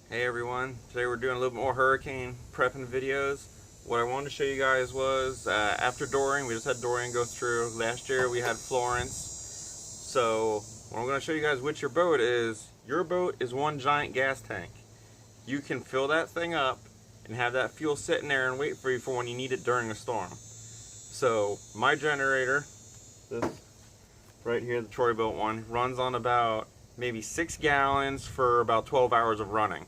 Hey everyone, today we're doing a little more hurricane prepping videos. What I wanted to show you guys was after Dorian, we just had Dorian go through. Last year we had Florence. So what I'm going to show you guys what your boat is one giant gas tank. You can fill that thing up and have that fuel sitting there and wait for you for when you need it during a storm. So my generator, this right here, the Troy built one, runs on about maybe 6 gallons for about 12 hours of running.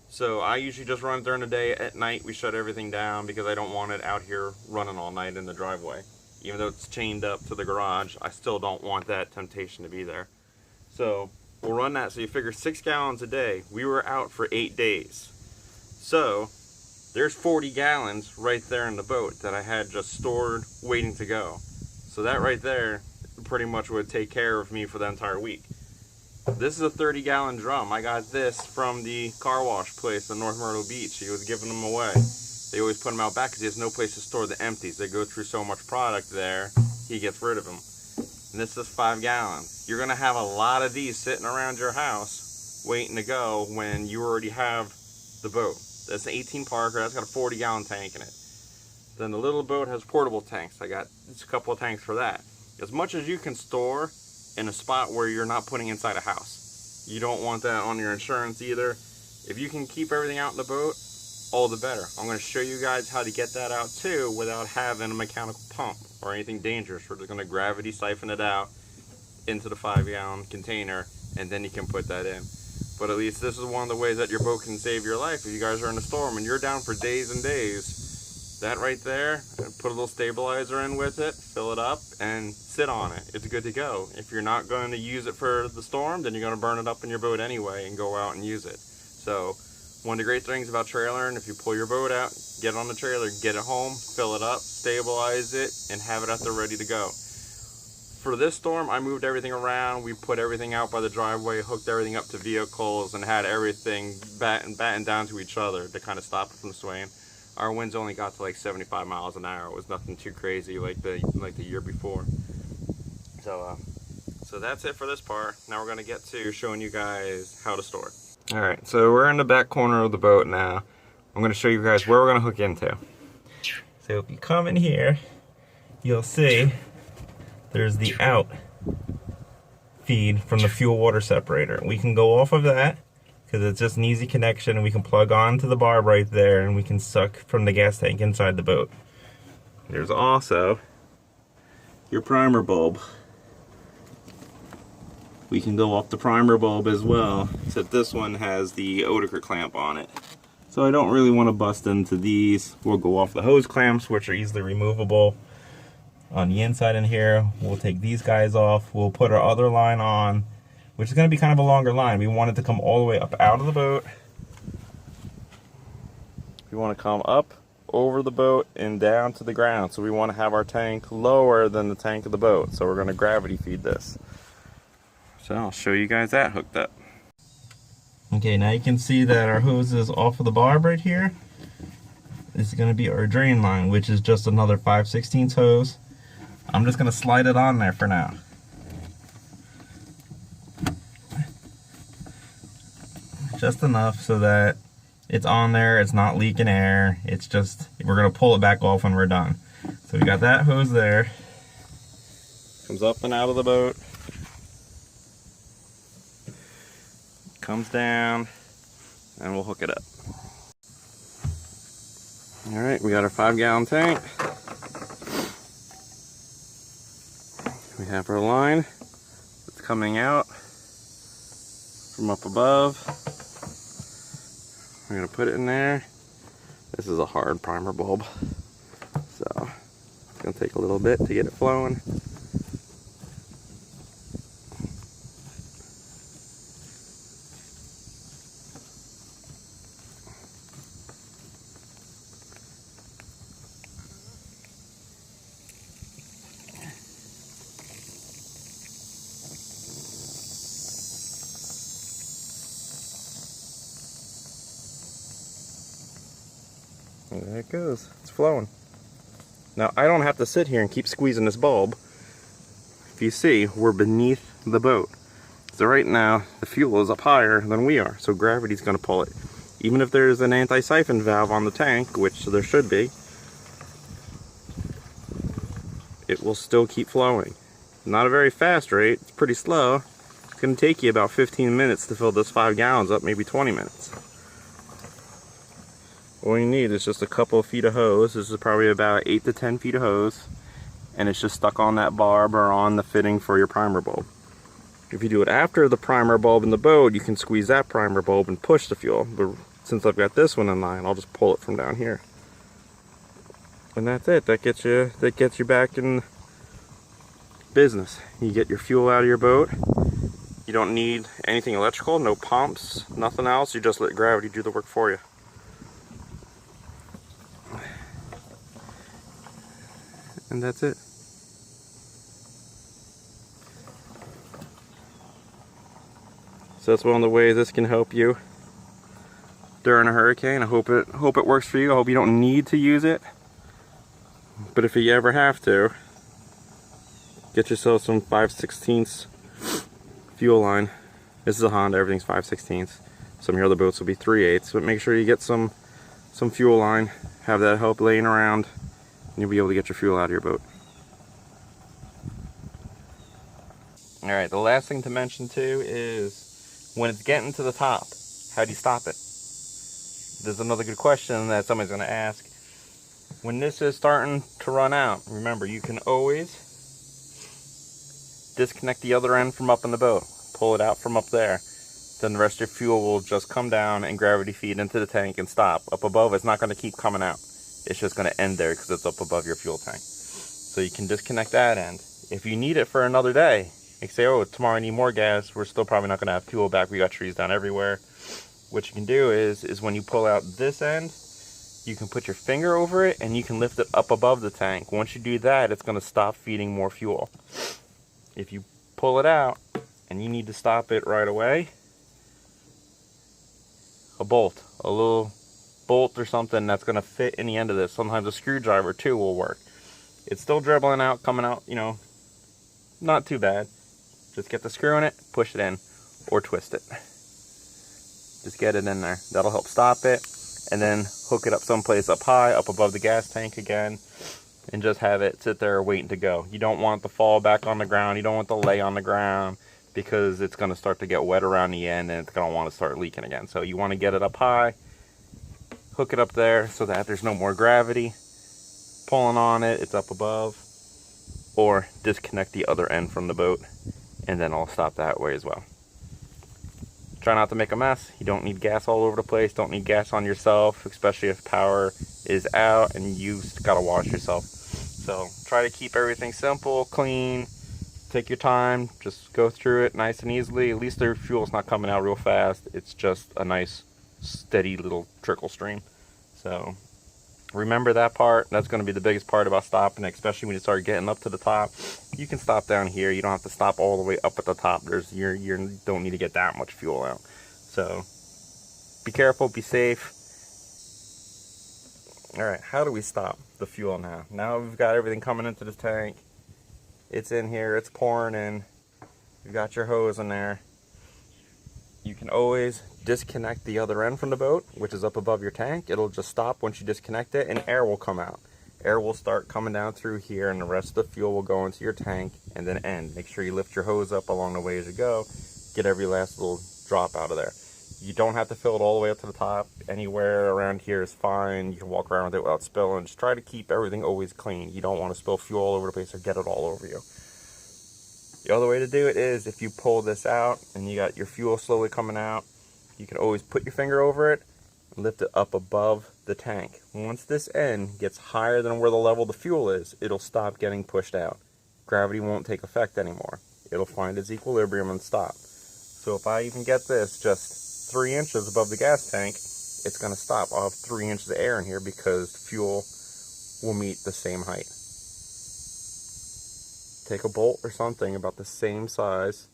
So I usually just run it during the day. At night we shut everything down because I don't want it out here running all night in the driveway. Even though it's chained up to the garage, I still don't want that temptation to be there. So we'll run that, so you figure 6 gallons a day. We were out for 8 days. So there's 40 gallons right there in the boat that I had just stored waiting to go. So that right there pretty much would take care of me for the entire week. This is a 30-gallon drum. I got this from the car wash place in North Myrtle Beach. He was giving them away. They always put them out back because he has no place to store the empties. They go through so much product there, he gets rid of them. And this is 5 gallons. You're going to have a lot of these sitting around your house waiting to go when you already have the boat. That's an 18 Parker. That's got a 40-gallon tank in it. Then the little boat has portable tanks. I got just a couple of tanks for that. As much as you can store in a spot where you're not putting inside a house. You don't want that on your insurance either. If you can keep everything out in the boat, all the better. I'm going to show you guys how to get that out too without having a mechanical pump or anything dangerous. We're just going to gravity siphon it out into the 5-gallon container and then you can put that in. But at least this is one of the ways that your boat can save your life. If you guys are in a storm and you're down for days and days, that right there, put a little stabilizer in with it, fill it up, and sit on it. It's good to go. If you're not going to use it for the storm, then you're going to burn it up in your boat anyway and go out and use it. So one of the great things about trailering, if you pull your boat out, get on the trailer, get it home, fill it up, stabilize it, and have it out there ready to go. For this storm, I moved everything around. We put everything out by the driveway, hooked everything up to vehicles, and had everything battened down to each other to kind of stop it from swaying. Our winds only got to like 75 miles an hour. It was nothing too crazy like the year before. So that's it for this part. Now we're gonna get to showing you guys how to store it. All right, so we're in the back corner of the boat now. I'm gonna show you guys where we're gonna hook into. So if you come in here, you'll see there's the out feed from the fuel water separator. We can go off of that because it's just an easy connection, and we can plug onto the barb right there and we can suck from the gas tank inside the boat. There's also your primer bulb. We can go off the primer bulb as well, except this one has the Oetiker clamp on it. So I don't really want to bust into these. We'll go off the hose clamps, which are easily removable. On the inside in here, we'll take these guys off. We'll put our other line on, which is going to be kind of a longer line. We want it to come all the way up out of the boat. We want to come up over the boat and down to the ground. So we want to have our tank lower than the tank of the boat. So we're going to gravity feed this. So I'll show you guys that hooked up. Okay, now you can see that our hose is off of the barb right here. This is going to be our drain line, which is just another 5/16 hose. I'm just going to slide it on there for now. Just enough so that it's on there, it's not leaking air, it's just, we're going to pull it back off when we're done. So we got that hose there. Comes up and out of the boat. Comes down, and we'll hook it up. Alright, we got our 5-gallon tank. We have our line that's coming out from up above. We're going to put it in there. This is a hard primer bulb, so it's going to take a little bit to get it flowing. There it goes. It's flowing. Now I don't have to sit here and keep squeezing this bulb. If you see, we're beneath the boat. So right now the fuel is up higher than we are, so gravity's going to pull it. Even if there's an anti-siphon valve on the tank, which there should be, it will still keep flowing. Not a very fast rate, it's pretty slow. It's going to take you about 15 minutes to fill this 5 gallons up, maybe 20 minutes. All you need is just a couple of feet of hose. This is probably about 8 to 10 feet of hose, and it's just stuck on that barb or on the fitting for your primer bulb. If you do it after the primer bulb in the boat, you can squeeze that primer bulb and push the fuel. But since I've got this one in line, I'll just pull it from down here. And that's it. That gets you back in business. You get your fuel out of your boat. You don't need anything electrical, no pumps, nothing else. You just let gravity do the work for you. And that's it. So that's one of the ways this can help you during a hurricane. I hope it works for you. I hope you don't need to use it. But if you ever have to, get yourself some 5/16 fuel line. This is a Honda, everything's 5/16. Some of your other boats will be 3/8. But make sure you get some fuel line, have that help laying around, and you'll be able to get your fuel out of your boat. Alright, the last thing to mention too is when it's getting to the top, how do you stop it? There's another good question that somebody's going to ask. When this is starting to run out, remember, you can always disconnect the other end from up in the boat. Pull it out from up there. Then the rest of your fuel will just come down and gravity feed into the tank and stop. Up above, it's not going to keep coming out. It's just going to end there because it's up above your fuel tank. So you can disconnect that end. If you need it for another day, you say, oh, tomorrow I need more gas, we're still probably not going to have fuel back. We got trees down everywhere. What you can do is when you pull out this end, you can put your finger over it and you can lift it up above the tank. Once you do that, it's going to stop feeding more fuel. If you pull it out and you need to stop it right away, a little bolt or something that's going to fit in the end of this. Sometimes a screwdriver too will work. It's still dribbling out, coming out, you know, not too bad. Just get the screw in it, push it in, or twist it. Just get it in there. That'll help stop it. And then hook it up someplace up high, up above the gas tank again, and just have it sit there waiting to go. You don't want it to fall back on the ground. You don't want it to lay on the ground because it's going to start to get wet around the end and it's going to want to start leaking again. So you want to get it up high, hook it up there so that there's no more gravity pulling on it, it's up above, or disconnect the other end from the boat and then I'll stop that way as well. Try not to make a mess. You don't need gas all over the place. Don't need gas on yourself, especially if power is out and you've got to wash yourself. So try to keep everything simple, clean. Take your time. Just go through it nice and easily. At least their fuel's not coming out real fast. It's just a nice, steady little trickle stream. So remember that part. That's going to be the biggest part about stopping, especially when you start getting up to the top. You can stop down here. You don't have to stop all the way up at the top. You don't need to get that much fuel out. So be careful, be safe. All right, how do we stop the fuel now? Now we've got everything coming into the tank. It's in here, it's pouring in. You've got your hose in there. You can always disconnect the other end from the boat, which is up above your tank. It'll just stop once you disconnect it and air will come out. Air will start coming down through here and the rest of the fuel will go into your tank and then end. Make sure you lift your hose up along the way as you go. Get every last little drop out of there. You don't have to fill it all the way up to the top. Anywhere around here is fine. You can walk around with it without spilling. Just try to keep everything always clean. You don't want to spill fuel all over the place or get it all over you. The other way to do it is if you pull this out and you got your fuel slowly coming out, you can always put your finger over it and lift it up above the tank. Once this end gets higher than where the level of the fuel is, it'll stop getting pushed out. Gravity won't take effect anymore. It'll find its equilibrium and stop. So if I even get this just 3 inches above the gas tank, it's going to stop. I'll have 3 inches of air in here because the fuel will meet the same height. Take a bolt or something about the same size,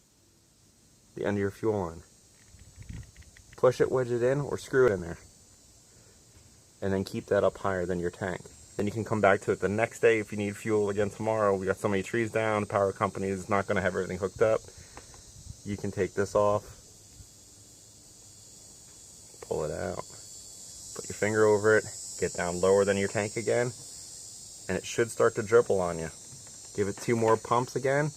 the end of your fuel line. Push it, wedge it in, or screw it in there. And then keep that up higher than your tank. Then you can come back to it the next day if you need fuel again tomorrow. We got so many trees down, the power company is not going to have everything hooked up. You can take this off, pull it out. your finger over it, get down lower than your tank again, and it should start to dribble on you. Give it 2 more pumps again,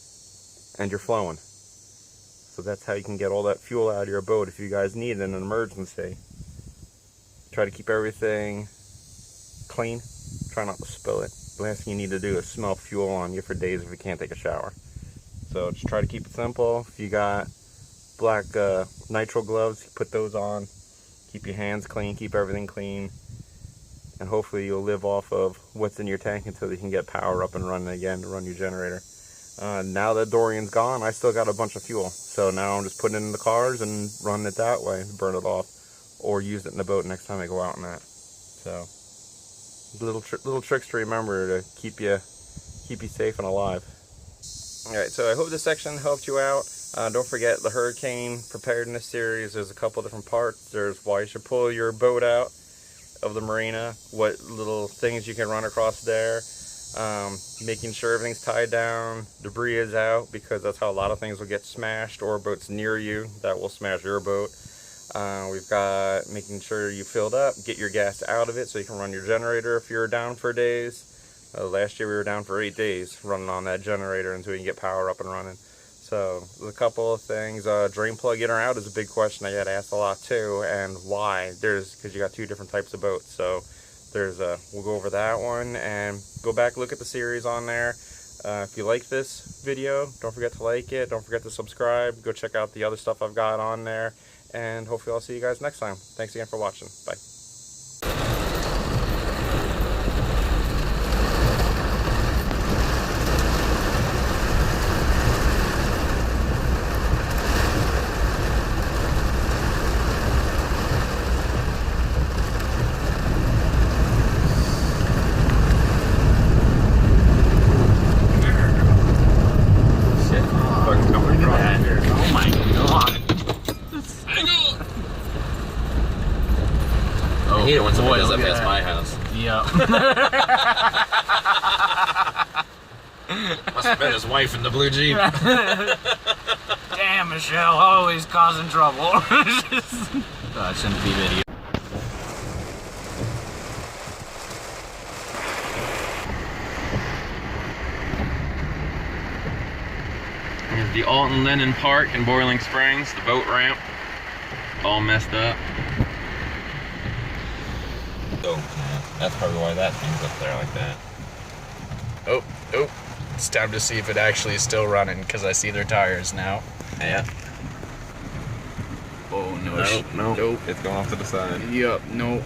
and you're flowing. So that's how you can get all that fuel out of your boat if you guys need it in an emergency. Try to keep everything clean. Try not to spill it. The last thing you need to do is smell fuel on you for days if you can't take a shower. So just try to keep it simple. If you got black nitrile gloves, put those on. Keep your hands clean, keep everything clean. And hopefully you'll live off of what's in your tank until you can get power up and running again to run your generator. Now that Dorian's gone, I still got a bunch of fuel. So now I'm just putting it in the cars and running it that way, burn it off. Or use it in the boat next time I go out in that. So, little tricks to remember to keep you safe and alive. Alright, so I hope this section helped you out. Don't forget the hurricane preparedness series. There's a couple different parts. There's why you should pull your boat out of the marina, what little things you can run across there, making sure everything's tied down, debris is out, because that's how a lot of things will get smashed, or boats near you that will smash your boat. We've got making sure you filled up, get your gas out of it so you can run your generator if you're down for days. Last year we were down for 8 days running on that generator until you can get power up and running. So there's a couple of things. Drain plug in or out is a big question I get asked a lot too, and why. Because you got 2 different types of boats. So we'll go over that one and go back, look at the series on there. If you like this video, don't forget to like it, don't forget to subscribe, go check out the other stuff I've got on there. And hopefully I'll see you guys next time. Thanks again for watching. Bye. I hate it when someone does that past my house. Yeah. Must have been his wife in the blue Jeep. Damn, Michelle, always causing trouble. That shouldn't be video. Here's the Alton Lennon Park in Boiling Springs, the boat ramp. All messed up. Oh, yeah. That's probably why that thing's up there like that. Oh, it's time to see if it actually is still running, because I see their tires now. Yeah. Oh, no. Nope. It's going off to the side. Yep, nope.